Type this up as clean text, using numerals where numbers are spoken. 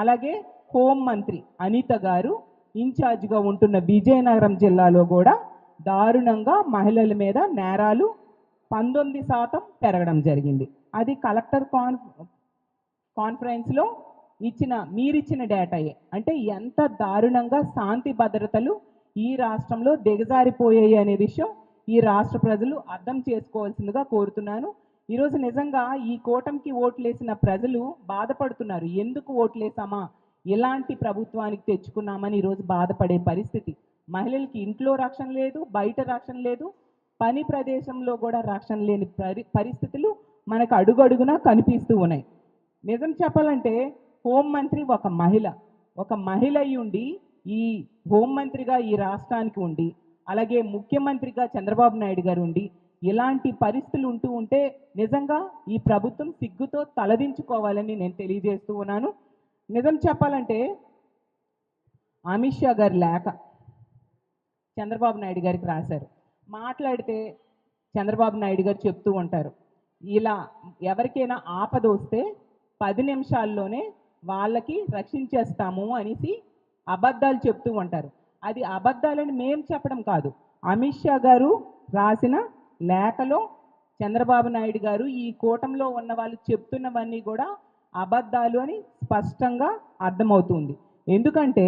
అలాగే హోం మంత్రి అనిత గారు ఇన్ఛార్జ్గా ఉంటున్న విజయనగరం జిల్లాలో కూడా దారుణంగా మహిళల మీద నేరాలు 19% పెరగడం జరిగింది. అది కలెక్టర్ కాన్ఫరెన్స్లో మీరిచ్చిన డేటాయే. అంటే ఎంత దారుణంగా శాంతి భద్రతలు ఈ రాష్ట్రంలో దిగజారిపోయాయి అనే విషయం ఈ రాష్ట్ర ప్రజలు అర్థం చేసుకోవాల్సిందిగా కోరుతున్నాను. ఈరోజు నిజంగా ఈ కూటమికి ఓట్లేసిన ప్రజలు బాధపడుతున్నారు. ఎందుకు ఓట్లేసామా, ఇలాంటి ప్రభుత్వానికి తెచ్చుకున్నామని ఈరోజు బాధపడే పరిస్థితి. మహిళలకి ఇంట్లో రక్షణ లేదు, బయట రక్షణ లేదు, పని ప్రదేశంలో కూడా రక్షణ లేని పరిస్థితులు మనకు అడుగడుగునా కనిపిస్తూ ఉన్నాయి. నిజం చెప్పాలంటే హోంమంత్రి ఒక మహిళ అయి ఉండి ఈ హోంమంత్రిగా ఈ రాష్ట్రానికి ఉండి, అలాగే ముఖ్యమంత్రిగా చంద్రబాబు నాయుడు గారు ఉండి ఇలాంటి పరిస్థితులు ఉంటే నిజంగా ఈ ప్రభుత్వం సిగ్గుతో తలదించుకోవాలని నేను తెలియజేస్తూ ఉన్నాను. నిజం చెప్పాలంటే అమిత్ షా గారి లేఖ చంద్రబాబు నాయుడు గారికి రాశారు. మాట్లాడితే చంద్రబాబు నాయుడు గారు చెప్తూ ఉంటారు, ఇలా ఎవరికైనా ఆపద వస్తే 10 నిమిషాల్లోనే వాళ్ళకి రక్షించేస్తాము అనేసి అబద్ధాలు చెప్తూ ఉంటారు. అది అబద్ధాలని మేము చెప్పడం కాదు, అమిత్ షా గారు రాసిన లేఖలో చంద్రబాబు నాయుడు గారు ఈ కూటమిలో ఉన్న వాళ్ళు చెప్తున్నవన్నీ కూడా అబద్ధాలు అని స్పష్టంగా అర్థమవుతుంది. ఎందుకంటే